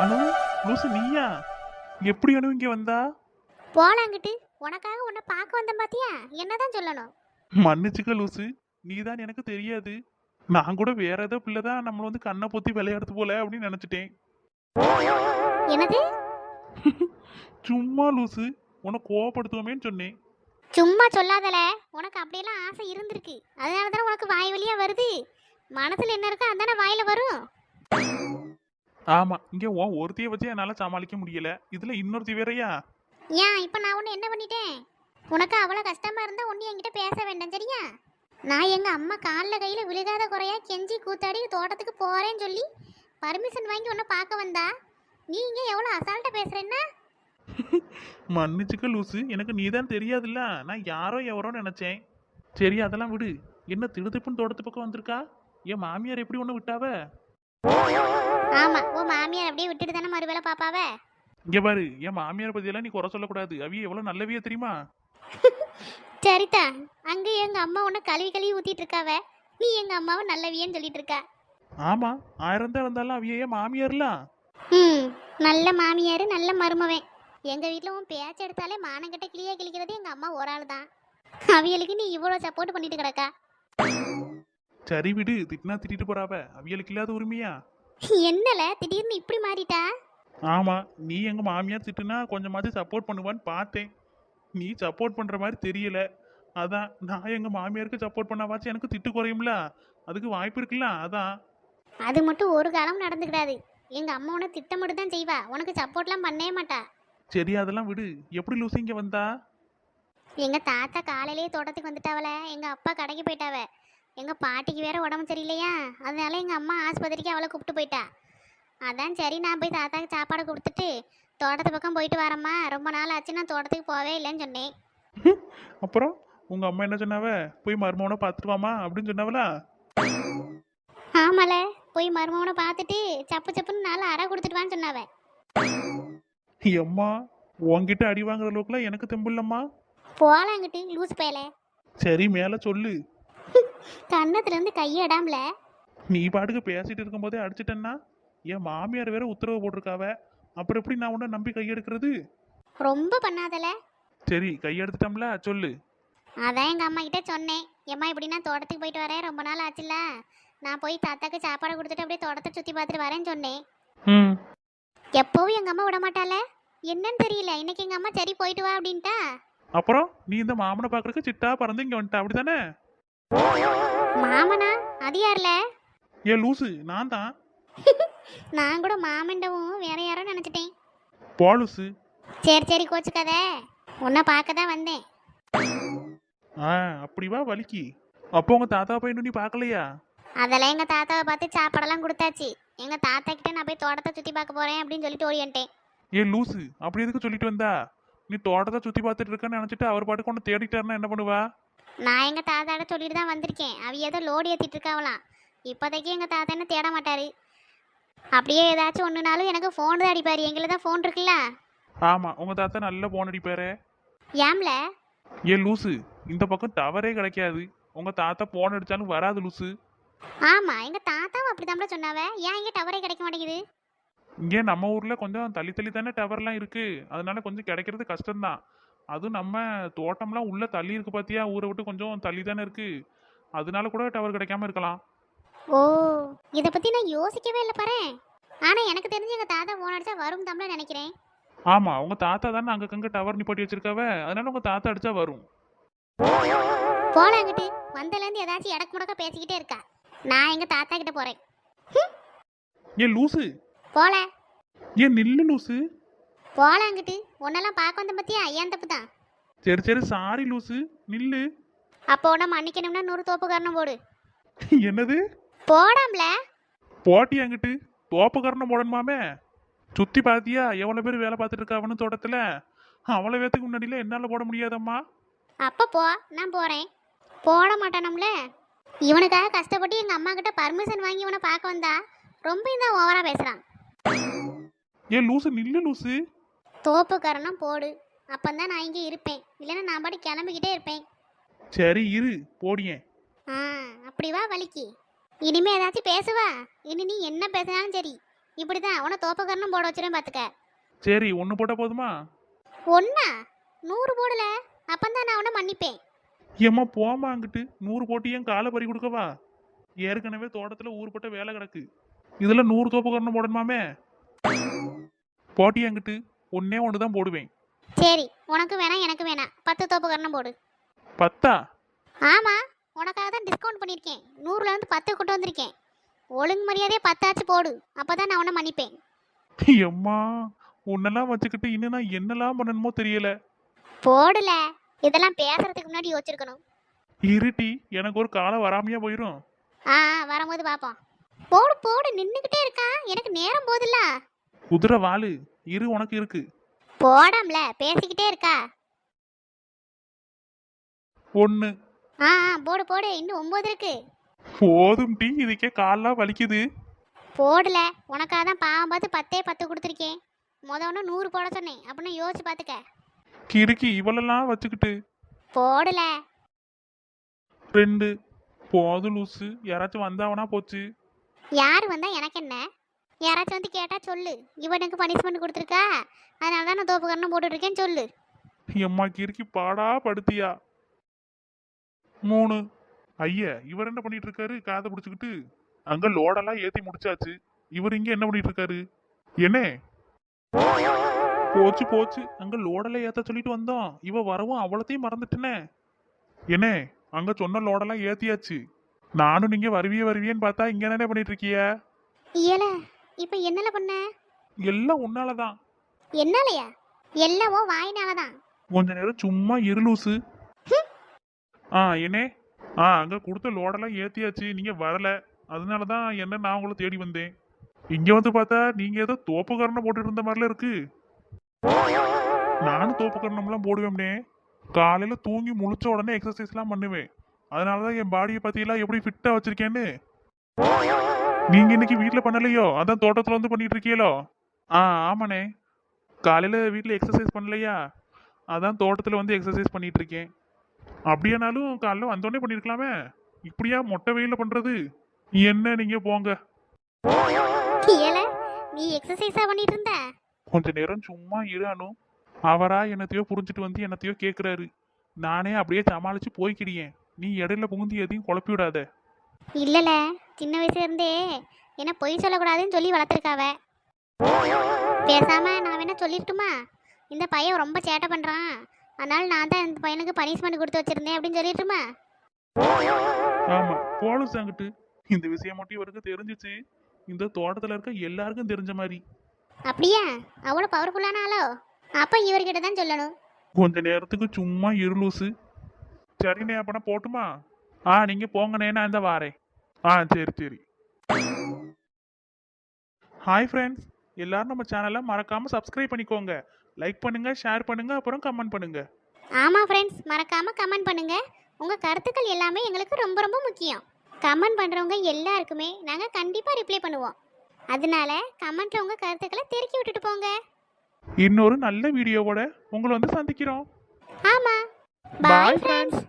அனு, லூசு நீயா? எப்படி அனு இங்க வந்தா? போலாங்கிட்டு உனக்காக உன்னை பார்க்க வந்தேன் பாத்தியா? என்னதான் சொல்லணும்? மன்னிச்சுக்க லூசு, நீதான் எனக்கு தெரியாது. நான் கூட வேற ஏதோ பிள்ளைதான் நம்மள வந்து கண்ணை பொத்தி விளையாடுது போல அப்படின்னு நினைச்சிட்டேன். என்னது? சும்மா லூசு, உன்னை கோவப்படுத்துவோமேன்னு சொன்னேன். சும்மா சொல்லாதல. உனக்கு அப்படியெல்லாம் ஆசை இருந்திருக்கு, அதனால தானே உனக்கு வாய் வழியா வருது. மனசுல என்ன இருக்கோ அதானே வாயில வரும். ஆமா, இங்க உன் ஒருத்தைய வச்சு என்னால சமாளிக்க முடியல, இதுல இன்னொருத்தி வேறயா? ஏன் இப்ப நான் உன்னை என்ன பண்ணிட்டேன்? உனக்கு அவ்வளவு கஷ்டமா இருந்தா ஒண்ணு என்கிட்ட பேச வேண்டாம், சரியா? நான் எங்க அம்மா கால்ல கையில விழுகாத குறையா கெஞ்சி கூத்தாடி தோட்டத்துக்கு போறேன்னு சொல்லி பர்மிஷன் வாங்கி உன்னை பார்க்க வந்தா நீ இங்க எவ்வளவு அசால்ட்டா பேசுறேன்னா? மன்னிச்சுக்க லூசு, எனக்கு நீதான் தெரியாதுல்ல, நான் யாரோ எவரோ நினைச்சேன். சரி அதெல்லாம் விடு. என்ன திடுதிப்புன்னு தோட்டத்து பக்கம் வந்திருக்கா? என் மாமியார் எப்படி ஒண்ணு விட்டாவ? ஆமா, உன் மாமியார் அப்படியே விட்டுட்டு தானே மறுவேளை பாப்பாவ. இங்க பாரு, என் மாமியார் பத்தியெல்லாம் நீ குறை சொல்லக்கூடாது. அவிய எவ்வளவு நல்லவிய தெரியுமா? சரிதா, அங்க எங்க அம்மா உன்னை கழுவி கழுவி ஊத்திட்டு இருக்காவ, நீ எங்க அம்மாவை நல்லவியன்னு சொல்லிட்டு இருக்கா. ஆமா, ஆயிரம் தான் இருந்தாலும் அவிய என் மாமியார்லாம். ம், நல்ல மாமியாரு நல்ல மருமவன். எங்க வீட்ல உன் பேச்சு எடுத்தாலே மானங்கட்ட கிளியே கிழிக்கிறது எங்க அம்மா ஒரு ஆள் தான். அவியலுக்கு நீ இவ்வளவு சப்போர்ட் பண்ணிட்டு கிடக்கா. சரி விடு, திட்டினா திட்டிட்டு போறாவ, அவியலுக்கு இல்லாத உரிமையா? என்னல திடீர்னு இப்படி மாறிட்டா? ஆமா, நீ எங்க மாமியார் திட்டுனா கொஞ்சமாச்சும் சப்போர்ட் பண்ணுவான்னு பார்த்தேன். நீ சப்போர்ட் பண்ற மாதிரி தெரியல. அதான் நான் எங்க மாமியாருக்கு சப்போர்ட் பண்ணாவாச்சும் எனக்கு திட்டு குறையும்ல, அதுக்கு வாய்ப்பு இருக்குல்ல, அதான். அது மட்டும் ஒரு காலம் நடந்துக்கிடாது. எங்க அம்மா உன்னை திட்டமிட்டு தான் செய்வா, உனக்கு சப்போர்ட்லாம் பண்ணவே மாட்டா. சரி அதெல்லாம் விடு. எப்படி லூசு இங்க வந்தா? எங்க தாத்தா காலையிலேயே தோட்டத்துக்கு வந்துட்டாவல, எங்க அப்பா கடைக்கு போயிட்டாவ. எங்க பாட்டிக்கு வேற உடம்பு சரியில்லையா, அதனால எங்க அம்மா ஆஸ்பத்திரிக்கு அவளை கூப்பிட்டு போயிட்டா. அதான் சரி நான் போய் தாத்தாக்கு சாப்பாடு கொடுத்துட்டு தோட்டத்து பக்கம் போயிட்டு வரேம்மா, ரொம்ப நாள் ஆச்சு நான் தோட்டத்துக்கு போவே இல்லைன்னு சொன்னேன். அப்புறம் உங்க அம்மா என்ன சொன்னாவ? போய் மருமவனை பார்த்துட்டு வாமா அப்படின்னு சொன்னாவளா? ஆமால, போய் மருமவனை பார்த்துட்டு சப்பு சப்புன்னு நாலு அறை கொடுத்துட்டு வான்னு சொன்னாவ. அம்மா, உன்கிட்ட அடி வாங்குற அளவுக்குலாம் எனக்கு தெம்பு இல்லம்மா. போலாங்கிட்டு லூஸ் பயல. சரி மேல சொல்லு. கன்னத்துல இருந்து கையிடாமல. நீ பாட்டுக்கு பேசிட்டு இருக்கும்போதே அடிச்சிட்டேன்னா என் மாமியார் வேற உத்தரவு போட்டிருக்காவ. அப்புறம் எப்படி நான் உன்னை நம்பி கையெடுக்கிறது? ரொம்ப பண்ணாதல. சரி கையெடுத்துட்டோம்ல, சொல்லு. அதான் எங்க அம்மா கிட்ட சொன்னேன், ஏம்மா இப்படி நான் தோட்டத்துக்கு போயிட்டு வரேன், ரொம்ப நாள் ஆச்சுல்ல, நான் போய் தாத்தாக்கு சாப்பாடு கொடுத்துட்டு அப்படியே தோட்டத்தை சுத்தி பார்த்துட்டு வரேன்னு சொன்னேன். ம். எப்பவும் எங்க அம்மா விட மாட்டாள, என்னன்னு தெரியல. இன்னைக்கு எங்க அம்மா சரி போயிட்டு வா அப்படின்ட்டா. அப்புறம் நீ இந்த மாமனை பாக்குறதுக்கு சிட்டா பறந்து இங்க வந்துட்ட அப்படித்தானே? மாமனா? அது யார்ல? ஏ லூசு, நான் தான். நான் கூட மாமண்டவும் வேற யாரோ நினைச்சிட்டேன். போ லூசு. சரி சரி கோச்சுக்காத, உன்னை பார்க்க தான் வந்தேன். ஆ அப்படி வா வலிக்கு. அப்போ உங்க தாத்தா போய் இன்னும் நீ பார்க்கலையா? அதெல்லாம் எங்க தாத்தாவை பார்த்து சாப்பாடெல்லாம் கொடுத்தாச்சு. எங்க தாத்தா கிட்ட நான் போய் தோட்டத்தை சுத்தி பார்க்க போறேன் அப்படின்னு சொல்லிட்டு ஓடிட்டேன். ஏ லூசு, அப்படி எதுக்கு சொல்லிட்டு வந்தா? நீ தோட்டத்தை சுத்தி பார்த்துட்டு இருக்கன்னு நினைச்சிட்டு அவர் பாட்டுக்கு ஒன்று தேடிட்டாருன்னா என்ன பண்ணுவா? நான் எங்க தாத்தாட்ட சொல்லிட்டு தான் வந்திருக்கேன். அவ ஏதோ லோடு ஏத்திட்டு இருக்காவலாம். இப்போதைக்கு எங்க தாத்தா என்ன தேட மாட்டாரு. அப்படியே ஏதாச்சும் ஒண்ணுனாலும் எனக்கு ஃபோன் தான் அடிப்பாரு. எங்களை தான் ஃபோன் இருக்குல்ல. ஆமா, உங்க தாத்தா நல்ல போன் அடிப்பாரு. ஏம்ல? ஏ லூசு, இந்த பக்கம் டவரே கிடைக்காது. உங்க தாத்தா போன் அடிச்சாலும் வராது லூசு. ஆமா, எங்க தாத்தாவும் அப்படிதான் சொன்னாவ. ஏன் இங்க டவரே கிடைக்க மாட்டேங்குது? இங்கே நம்ம ஊர்ல கொஞ்சம் தள்ளி தள்ளி தானே டவர்லாம் இருக்கு, அதனால கொஞ்சம் கிடைக்கிறது கஷ்டம்தான். அதுவும் நம்ம தோட்டம்லாம் உள்ள தள்ளி இருக்கு பாத்தியா, ஊரை விட்டு கொஞ்சம் தள்ளி தானே இருக்கு, அதனால கூட டவர் கிடைக்காம இருக்கலாம். ஓ, இத பத்தி நான் யோசிக்கவே இல்லை பாரு. ஆனா எனக்கு தெரிஞ்சு எங்க தாத்தா ஃபோன் அடிச்சா வரும் தம்ல நினைக்கிறேன். ஆமா, உங்க தாத்தா தானே அங்கங்க டவர் நிப்பாட்டி வச்சிருக்காவ, அதனால உங்க தாத்தா அடிச்சா வரும். போலாங்கிட்டு வந்தல இருந்து ஏதாச்சும் எடக்கு முடக்க பேசிக்கிட்டே இருக்கா. நான் எங்க தாத்தா கிட்ட போறேன். ஏ லூசு. போல. ஏன் நில்லு லூசு. போலாங்கிட்டு உன்னெல்லாம் பார்க்க வந்த பத்தியா, ஏன் தப்பு தான். சரி சரி சாரி லூசு, நில்லு. அப்போ உன்னை மன்னிக்கணும்னா 100 தோப்பு காரணம் போடு. என்னது? போடாம்ல. போட்டி அங்கிட்டு தோப்புக்காரனை போடணுமாமே? சுத்தி பாத்தியா எவ்வளவு பேர் வேலை பார்த்துட்டு இருக்காவன்னு தோட்டத்துல? அவ்வளவு பேத்துக்கு முன்னாடியில என்னால போட முடியாதம்மா. அப்ப போ, நான் போறேன். போட மாட்டானம்ல. இவனுக்காக கஷ்டப்பட்டு எங்க அம்மா கிட்ட பர்மிஷன் வாங்கி இவனை பார்க்க வந்தா ரொம்ப இந்த ஓவரா பேசுறான். ஏன் லூசு, நில்லு லூசு. தோப்பு காரணம் போடு, அப்பந்தான் நான் இங்கே இருப்பேன். இல்லைன்னா நான் பாட்டு கிளம்பிக்கிட்டே இருப்பேன். சரி இரு போடியேன். ஆ, அப்படி வா வலிக்கு. இனிமே ஏதாச்சும் பேசுவா. இனி நீ என்ன பேசினாலும் சரி, இப்படிதான் உன தோப்பக்கரணம் போட வச்சிருவேன் பார்த்துக்க. சரி ஒன்று போட்டால் போதுமா? ஒன்னா 100 போடல, அப்பந்தான் நான் உன்னை மன்னிப்பேன். ஏம்மா போமா அங்கிட்டு 100 போட்டு என் காலை பறி கொடுக்கவா? ஏற்கனவே தோட்டத்தில் ஊர்பட்ட வேலை கிடக்கு, இதில் 100 தோப்பு கரணம் போடணுமாமே. போட்டி அங்கிட்டு ஒன்னே ஒன்று தான் போடுவேன். சரி, உனக்கு வேணாம் எனக்கு வேணாம், 10 தோப்பக்கரணம் போடு. 10ஆ? ஆமா, உனக்காக தான் டிஸ்கவுண்ட் பண்ணியிருக்கேன். 100ல இருந்து 10 கொண்டு வந்திருக்கேன். ஒழுங்கு மரியாதையே 10 ஆச்சு போடு, அப்பதான் நான் உன்னை மன்னிப்பேன். எம்மா உன்னெல்லாம் வச்சுக்கிட்டு இன்னும் நான் என்னெல்லாம் பண்ணணுமோ தெரியல. போடல, இதெல்லாம் பேசுறதுக்கு முன்னாடி யோசிச்சிருக்கணும். இருட்டி எனக்கு ஒரு காலம் வராமையா போயிடும். வரும்போது பாப்போம். போடு போடு, நின்னுக்கிட்டே இருக்கா, எனக்கு நேரம் போதில்ல. குதிரை வாளு இரு உனக்கு இருக்கு. போடாம்ல, பேசிக்கிட்டே இருக்கா. 1. போடு போடு, இன்னும் 9 இருக்கு. போதும் டீ, இதுக்கே கால்லாம் வலிக்குது. போடல, உனக்காக தான் பாவம் பார்த்து 10 கொடுத்துருக்கேன். ஒன்று 100 போட சொன்னேன், அப்படின்னு யோசிச்சு பார்த்துக்க. கிறுக்கி இவளெல்லாம் வச்சுக்கிட்டு. போடல. 2. போது லூசு, யாராச்சும் வந்தாவனா போச்சு. யார் வந்தா எனக்கு என்ன? யாராச்சும் வந்து கேட்டா சொல்லு, இவனுக்கு பனிஷ்மெண்ட் கொடுத்துருக்கா, அதனால தான் நான் தோப்பு கரணம் போட்டுருக்கேன்னு சொல்லு. எம்மா கிறுக்கி பாடா படுத்தியா. 3. ஐயா இவர் என்ன பண்ணிட்டு இருக்காரு காதை பிடிச்சிக்கிட்டு? அங்க லோடெல்லாம் ஏத்தி முடிச்சாச்சு, இவர் இங்க என்ன பண்ணிட்டு இருக்காரு? என்னே போச்சு போச்சு, அங்க லோடெல்லாம் ஏத்த சொல்லிட்டு வந்தோம், இவ வரவும் அவ்வளத்தையும் மறந்துட்டேனே. என்னே அங்க சொன்ன லோடெல்லாம் ஏத்தியாச்சு, நானும் நீங்க வருவியேன்னு பார்த்தா இங்க என்ன பண்ணிட்டு இருக்கிய? ஏல, இப்போ என்னல பண்ண? எல்லாம் உன்னாலதான். என்னாலயா? எல்லாவோ வாயினாலதான். கொஞ்ச நேரம் சும்மா இருலூசு. என்னே அங்க கொடுத்த லோடெல்லாம் ஏத்தியாச்சு, நீங்க வரல, அதனாலதான் என்ன நான் உங்களை தேடி வந்தேன். இங்க வந்து பார்த்தா நீங்க ஏதோ தோப்பு கரணம் போட்டு இருந்த மாதிரில இருக்கு. நானும் தோப்பு கரணம்லாம் போடுவேன்னே, காலையில தூங்கி முழிச்ச உடனே எக்ஸசைஸ்லாம் பண்ணுவேன், அதனாலதான் என் பாடியை பத்தியெல்லாம் எப்படி ஃபிட்டா வச்சிருக்கேன்னு. நீங்க இன்னைக்கு வீட்டுல பண்ணலையோ, அதான் தோட்டத்துல வந்து பண்ணிட்டு இருக்கீங்களோ? ஆமாண்ணே, காலையில வீட்டுல எக்ஸசைஸ் பண்ணலையா, அதான் தோட்டத்துல வந்து எக்ஸசைஸ் பண்ணிட்டு இருக்கேன். அப்படியானாலும் காலைல வந்தோடனே பண்ணிருக்கலாமே, இப்படியா மொட்டை வெயில பண்றது? என்ன நீங்க போங்க. ஏல, நீ எக்ஸசைஸா பண்ணிட்டு இருந்த? கொஞ்ச நேரம் சும்மா இரானு, அவரா என்னத்தையோ புரிஞ்சுட்டு வந்து என்னத்தையோ கேட்குறாரு, நானே அப்படியே சமாளிச்சு போய்க்கிடியேன். நீ இடையில புகுந்து எதையும் குழப்பி விடாத. இல்லல, சின்ன வயசுல இருந்தே என்ன பொய் சொல்லக்கூடாதுன்னு சொல்லி வளர்த்துருக்காவ. பேசாம நான் வேணா சொல்லிட்டுமா, இந்த பையன் ரொம்ப சேட்டை பண்றான், அதனால நான் தான் இந்த பையனுக்கு பனிஷ்மெண்ட் கொடுத்து வச்சிருந்தேன் அப்படின்னு சொல்லிட்டுமா. ஆமா போலீஸ் அங்கிட்டு இந்த விஷயம் மட்டும் இவருக்கு தெரிஞ்சிச்சு, இந்த தோட்டத்துல இருக்க எல்லாருக்கும் தெரிஞ்ச மாதிரி. அப்படியா? அவ்வளவு பவர்ஃபுல்லான ஆளோ? அப்ப இவர்கிட்ட தான் சொல்லணும். கொஞ்ச நேரத்துக்கு சும்மா இருலூசு. சரிண்ணே அப்பனா போட்டுமா? நீங்க போங்கண்ணே, நான் இந்த வாரேன். சரி சரி. ஹாய் ஃப்ரெண்ட்ஸ், எல்லாரும் நம்ம சேனலை மறக்காம சப்ஸ்கிரைப் பண்ணிக்கோங்க, லைக் பண்ணுங்க, ஷேர் பண்ணுங்க, அப்புறம் கமெண்ட் பண்ணுங்க. ஆமா ஃப்ரெண்ட்ஸ், மறக்காம கமெண்ட் பண்ணுங்க. உங்க கருத்துக்கள் எல்லாமே எங்களுக்கு ரொம்ப ரொம்ப முக்கியம். கமெண்ட் பண்றவங்க எல்லாருக்குமே நாங்க கண்டிப்பா ரிப்ளை பண்ணுவோம். அதனால கமெண்ட்ல உங்க கருத்துக்களை தெரிக்கி விட்டுட்டு போங்க. இன்னொரு நல்ல வீடியோவோட உங்களை வந்து சந்திக்கிறோம். ஆமா, Bye, பாய் friends. ஃப்ரெண்ட்ஸ்.